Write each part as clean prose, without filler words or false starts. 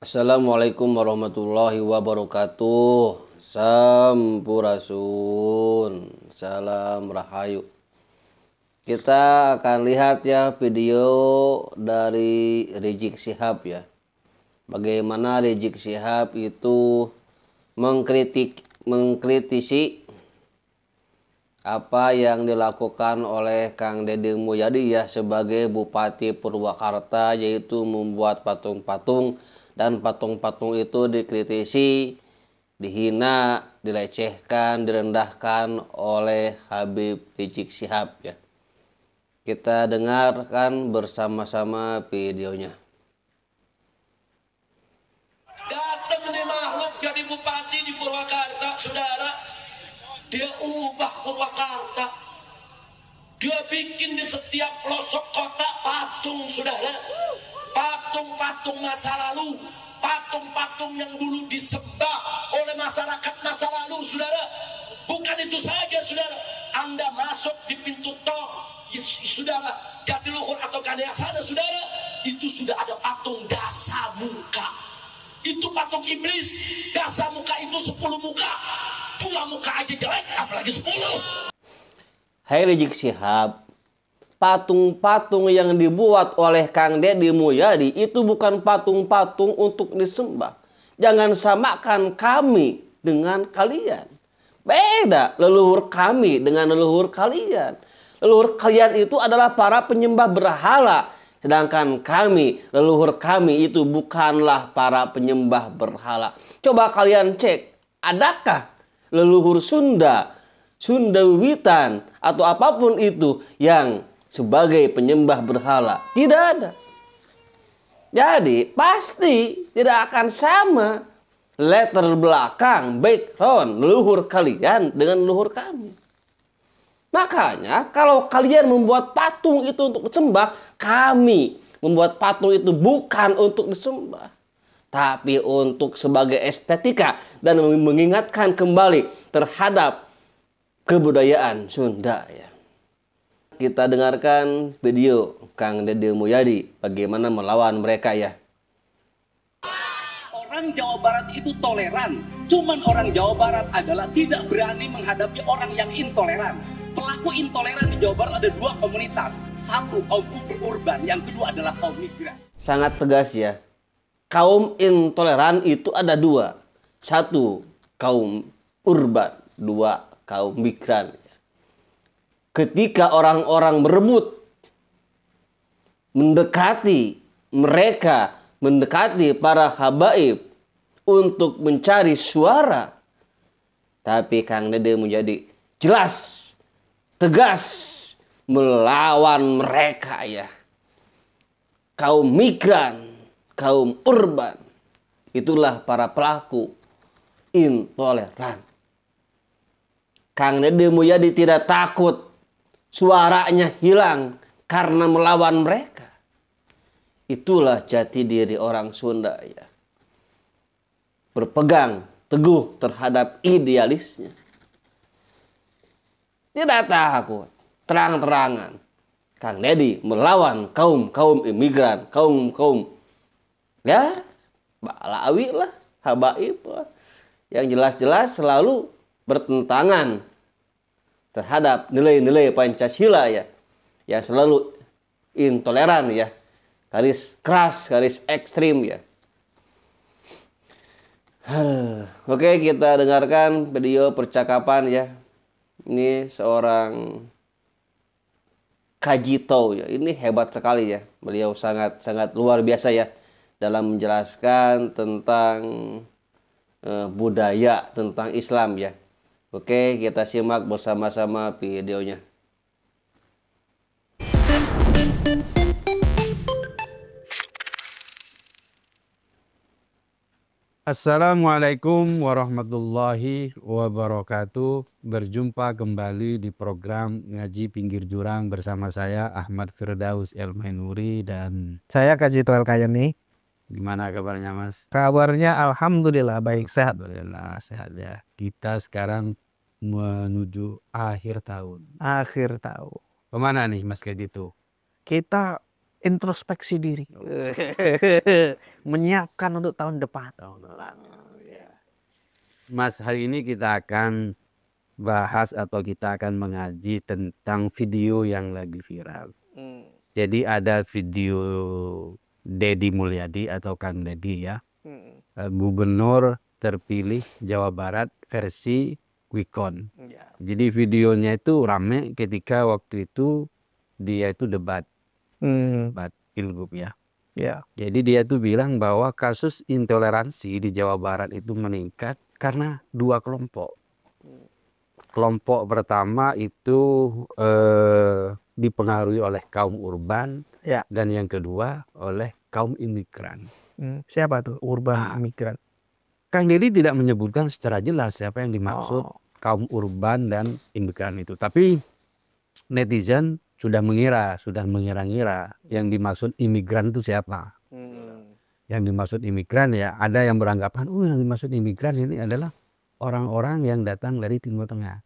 Assalamualaikum warahmatullahi wabarakatuh. Sampurasun. Salam rahayu. Kita akan lihat ya video dari Rizik Syihab ya. Bagaimana Rizik Syihab itu mengkritisi apa yang dilakukan oleh Kang Deddy Mulyadi ya sebagai Bupati Purwakarta, yaitu membuat patung-patung dan patung-patung itu dikritisi, dihina, dilecehkan, direndahkan oleh Habib Rizik Syihab ya. Kita dengarkan bersama-sama videonya. Datang nih makhluk jadi bupati di Purwakarta, saudara. Dia ubah Purwakarta. Dia bikin di setiap pelosok kota patung, saudara. Patung-patung masa lalu. Patung-patung yang dulu disembah oleh masyarakat masa lalu, saudara. Bukan itu saja, saudara. Anda masuk di pintu tol, saudara, Jatiluhur atau Ganea sana, saudara. Itu sudah ada patung dasa muka. Itu patung iblis. Dasa muka itu 10 muka. 2 muka aja jelek, apalagi 10. Hai Rizik Syihab, patung-patung yang dibuat oleh Kang Deddy Mulyadi itu bukan patung-patung untuk disembah. Jangan samakan kami dengan kalian. Beda leluhur kami dengan leluhur kalian. Leluhur kalian itu adalah para penyembah berhala. Sedangkan kami, leluhur kami itu bukanlah para penyembah berhala. Coba kalian cek, adakah leluhur Sunda, Sundawiwitan, atau apapun itu yang sebagai penyembah berhala? Tidak ada. Jadi pasti tidak akan sama letter belakang, background, leluhur kalian dengan leluhur kami. Makanya kalau kalian membuat patung itu untuk disembah, kami membuat patung itu bukan untuk disembah, tapi untuk sebagai estetika dan mengingatkan kembali terhadap kebudayaan Sunda ya. Kita dengarkan video Kang Deddy Mulyadi bagaimana melawan mereka ya. Orang Jawa Barat itu toleran, cuman orang Jawa Barat adalah tidak berani menghadapi orang yang intoleran. Pelaku intoleran di Jawa Barat ada 2 komunitas. Satu, kaum urban, yang kedua adalah kaum migran. Sangat tegas ya. Kaum intoleran itu ada 2. 1, kaum urban. 2, kaum migran. Ketika orang-orang berebut mendekati mereka, mendekati para habaib untuk mencari suara, tapi Kang Deddy Mulyadi jelas, tegas melawan mereka ya. Kaum migran, kaum urban, itulah para pelaku intoleran. Kang Deddy Mulyadi tidak takut suaranya hilang karena melawan mereka. Itulah jati diri orang Sunda ya. Berpegang teguh terhadap idealisnya. Tidak takut, terang-terangan Kang Deddy melawan kaum-kaum imigran, kaum-kaum ya Balawi lah, habaib lah, yang jelas-jelas selalu bertentangan terhadap nilai-nilai Pancasila ya, yang selalu intoleran ya, garis keras, garis ekstrim ya. Oke, kita dengarkan video percakapan ya. Ini seorang Kajito ya, ini hebat sekali ya. Beliau sangat luar biasa ya dalam menjelaskan tentang budaya, tentang Islam ya. Oke, kita simak bersama-sama videonya. Assalamualaikum warahmatullahi wabarakatuh. Berjumpa kembali di program Ngaji Pinggir Jurang bersama saya Ahmad Firdaus El Mainuri dan Saya Kajito El Kayani. gimana kabarnya Mas? Kabarnya alhamdulillah baik, sehat. Alhamdulillah sehat ya. Kita sekarang menuju akhir tahun. Akhir tahun Kemana nih Mas Kajito? kita introspeksi diri. Menyiapkan untuk tahun depan. Mas, hari ini kita akan bahas atau kita akan mengaji tentang video yang lagi viral. Jadi ada video Deddy Mulyadi atau Kang Deddy ya, gubernur terpilih Jawa Barat versi quick count. Jadi videonya itu rame ketika waktu itu dia itu debat pilgub ya. Ya. Jadi dia tuh bilang bahwa kasus intoleransi di Jawa Barat itu meningkat karena dua kelompok. Kelompok pertama itu dipengaruhi oleh kaum urban, Ya. dan yang kedua oleh kaum imigran. Siapa tuh urban imigran? Kang Deddy tidak menyebutkan secara jelas siapa yang dimaksud kaum urban dan imigran itu. Tapi netizen sudah mengira-ngira yang dimaksud imigran itu siapa. Yang dimaksud imigran ya ada yang beranggapan, yang dimaksud imigran ini adalah orang-orang yang datang dari Timur Tengah.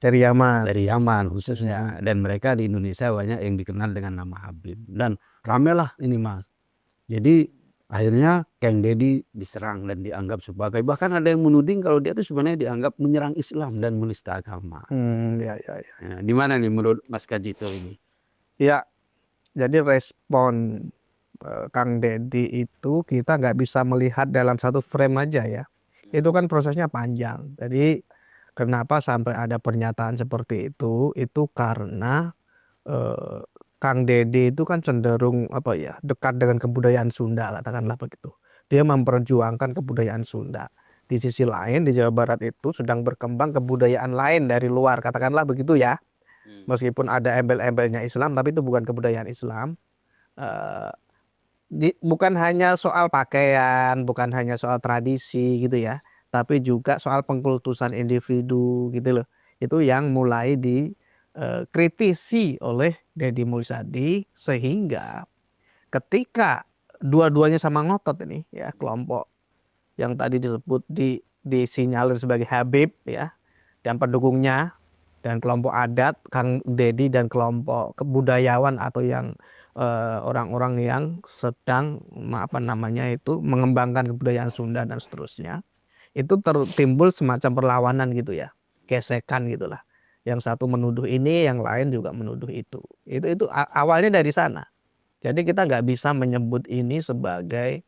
Dari Yaman. Dari Yaman khususnya. Dan mereka di Indonesia banyak yang dikenal dengan nama Habib. Dan ramelah ini Mas. Jadi akhirnya Kang Deddy diserang dan dianggap sebagai, bahkan ada yang menuding kalau dia itu sebenarnya dianggap menyerang Islam dan menista agama. Ya. Nah, di mana nih menurut Mas Kajito ini? Ya, jadi respon Kang Deddy itu kita nggak bisa melihat dalam satu frame aja ya. Itu kan prosesnya panjang. Jadi kenapa sampai ada pernyataan seperti itu karena Kang Deddy itu kan cenderung dekat dengan kebudayaan Sunda, katakanlah begitu. Dia memperjuangkan kebudayaan Sunda. Di sisi lain di Jawa Barat itu sedang berkembang kebudayaan lain dari luar, katakanlah begitu ya. Meskipun ada embel-embelnya Islam, tapi itu bukan kebudayaan Islam. Bukan hanya soal pakaian, bukan hanya soal tradisi gitu ya, tapi juga soal pengkultusan individu gitu loh. Itu yang mulai dikritisi oleh Deddy Mulyadi, sehingga ketika dua-duanya sama ngotot ini ya, kelompok yang tadi disebut disinyalir sebagai Habib ya dan pendukungnya, dan kelompok adat Kang Deddy, dan kelompok kebudayawan atau yang orang-orang yang sedang mengembangkan kebudayaan Sunda dan seterusnya, itu timbul semacam perlawanan gitu ya, gesekan gitulah. Yang satu menuduh ini, yang lain juga menuduh itu. Itu awalnya dari sana. Jadi kita nggak bisa menyebut ini sebagai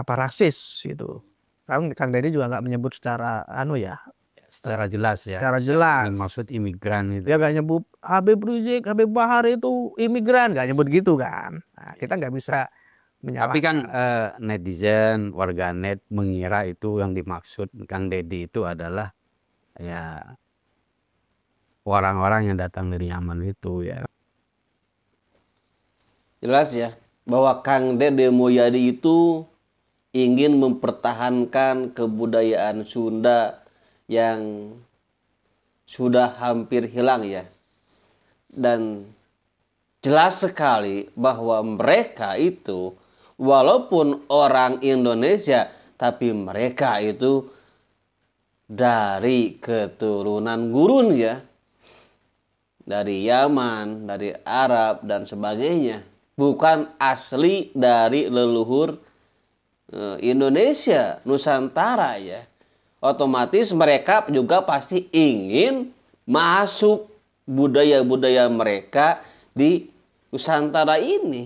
rasis gitu. Kang Deddy juga nggak menyebut secara secara jelas ya. Secara jelas. Maksud imigran itu. Dia nggak nyebut Habib Rizik, Habib Bahar itu imigran, nggak nyebut gitu kan. Nah, kita nggak bisa menyalahkan. Tapi kan netizen, warganet mengira itu yang dimaksud Kang Deddy itu adalah ya orang-orang yang datang dari Yaman itu ya. Jelas ya bahwa Kang Deddy Mulyadi itu ingin mempertahankan kebudayaan Sunda yang sudah hampir hilang ya. Dan jelas sekali bahwa mereka itu walaupun orang Indonesia, tapi mereka itu dari keturunan gurun ya. Dari Yaman, dari Arab dan sebagainya. Bukan asli dari leluhur Indonesia, Nusantara ya. Otomatis mereka juga pasti ingin masuk budaya-budaya mereka di Nusantara ini.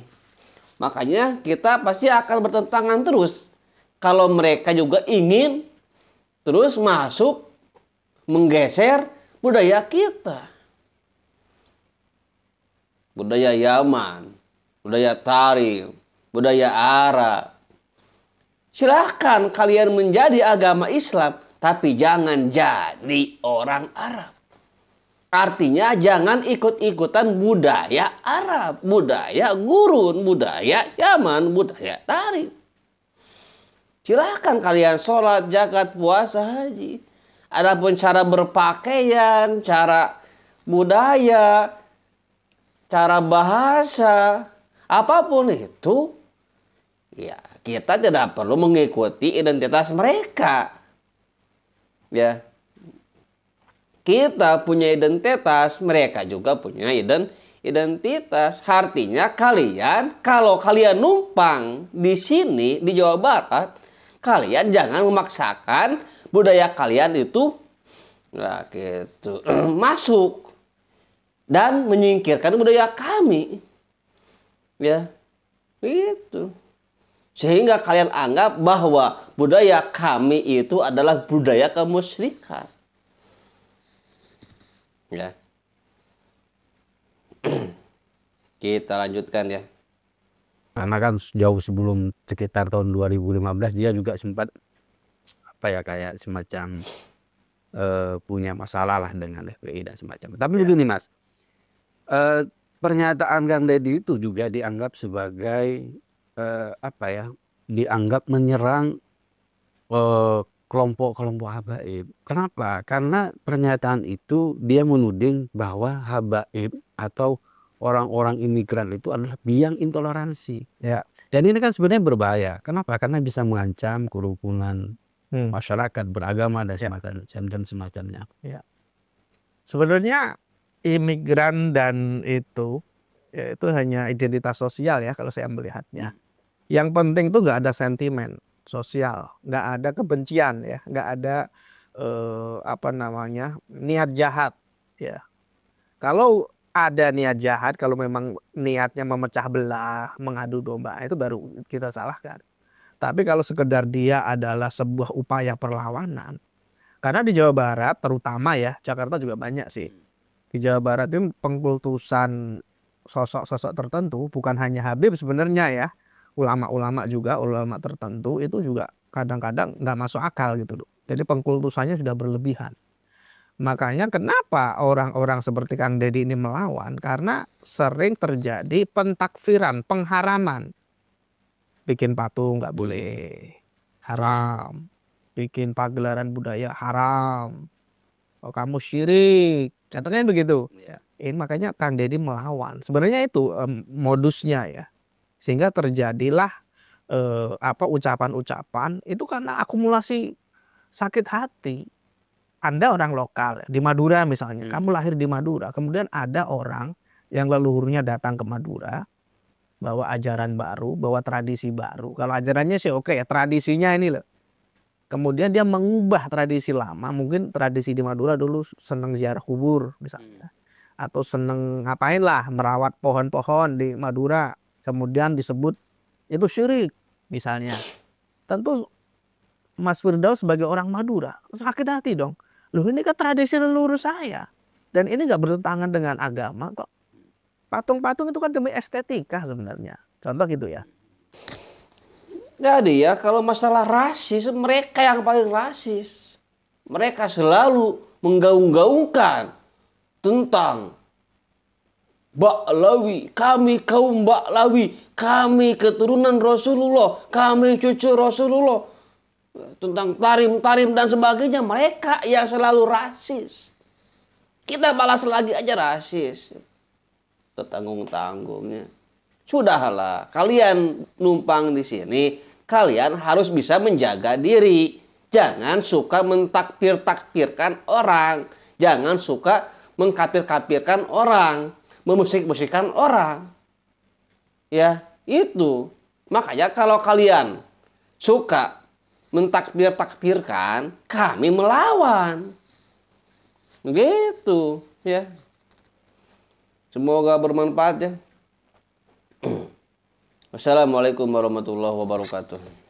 Makanya kita pasti akan bertentangan terus. Kalau mereka juga ingin terus masuk menggeser budaya kita. Budaya Yaman, budaya Tarif, budaya Arab. Silahkan kalian menjadi agama Islam, tapi jangan jadi orang Arab. Artinya jangan ikut-ikutan budaya Arab, budaya gurun, budaya Yaman, budaya Tarif. Silahkan kalian sholat, zakat, puasa, haji. Adapun cara berpakaian, cara budaya, cara bahasa, apapun itu, ya kita tidak perlu mengikuti identitas mereka. Ya, kita punya identitas, mereka juga punya identitas. Artinya kalau kalian numpang di sini di Jawa Barat, kalian jangan memaksakan budaya kalian itu gitu, masuk dan menyingkirkan budaya kami. Ya, itu. Sehingga kalian anggap bahwa budaya kami itu adalah budaya kemusyrikan. Ya. Kita lanjutkan ya. Karena kan jauh sebelum sekitar tahun 2015 dia juga sempat kayak semacam punya masalah lah dengan FPI dan semacam. Tapi begini Mas, pernyataan Kang Deddy itu juga dianggap sebagai dianggap menyerang kelompok-kelompok habaib. Kenapa? Karena pernyataan itu dia menuding bahwa habaib atau orang-orang imigran itu adalah biang intoleransi. Ya. Dan ini kan sebenarnya berbahaya. Kenapa? Karena bisa mengancam kerukunan masyarakat beragama dan semacamnya. Ya. Sebenarnya imigran dan itu hanya identitas sosial ya kalau saya melihatnya. Yang penting tuh nggak ada sentimen sosial, nggak ada kebencian ya, nggak ada niat jahat ya. Kalau ada niat jahat, kalau memang niatnya memecah belah, mengadu domba, itu baru kita salahkan. Tapi kalau sekedar dia adalah sebuah upaya perlawanan, karena di Jawa Barat terutama ya, Jakarta juga banyak sih. Di Jawa Barat itu pengkultusan sosok-sosok tertentu, bukan hanya Habib sebenarnya ya. Ulama-ulama juga, ulama tertentu itu juga kadang-kadang nggak masuk akal gitu loh. Jadi pengkultusannya sudah berlebihan. Makanya kenapa orang-orang seperti Kang Deddy ini melawan? Karena sering terjadi pentakfiran, pengharaman. Bikin patung nggak boleh, haram. Bikin pagelaran budaya haram. Oh, kamu syirik. Contohnya begitu. Ini makanya Kang Deddy melawan. Sebenarnya itu modusnya ya. Sehingga terjadilah ucapan-ucapan itu karena akumulasi sakit hati. Anda orang lokal di Madura misalnya, kamu lahir di Madura, kemudian ada orang yang leluhurnya datang ke Madura bawa ajaran baru, bawa tradisi baru. Kalau ajarannya sih oke ya, tradisinya ini loh. Kemudian dia mengubah tradisi lama, mungkin tradisi di Madura dulu seneng ziarah kubur misalnya. Atau seneng ngapain lah, merawat pohon-pohon di Madura. Kemudian disebut itu syirik misalnya. Tentu Mas Firdaus sebagai orang Madura sakit hati dong. Loh ini kan tradisi leluhur saya. Dan ini gak bertentangan dengan agama kok. Patung-patung itu kan demi estetika sebenarnya. Contoh gitu ya. Jadi ya kalau masalah rasis, mereka yang paling rasis. Mereka selalu menggaung-gaungkan tentang Baklawi, kami kaum Baklawi, kami keturunan Rasulullah, kami cucu Rasulullah. Tentang tarim-tarim dan sebagainya, mereka yang selalu rasis. Kita balas lagi aja rasis. Tetanggung-tanggungnya. Sudahlah, kalian numpang di sini, kalian harus bisa menjaga diri. Jangan suka mentakfir-takfirkan orang. Jangan suka mengkafir-kafirkan orang. Memusik-musikan orang. Ya, itu. Makanya kalau kalian suka mentakbir-takbirkan, kami melawan. Begitu, ya. Semoga bermanfaat ya. Wassalamualaikum warahmatullahi wabarakatuh.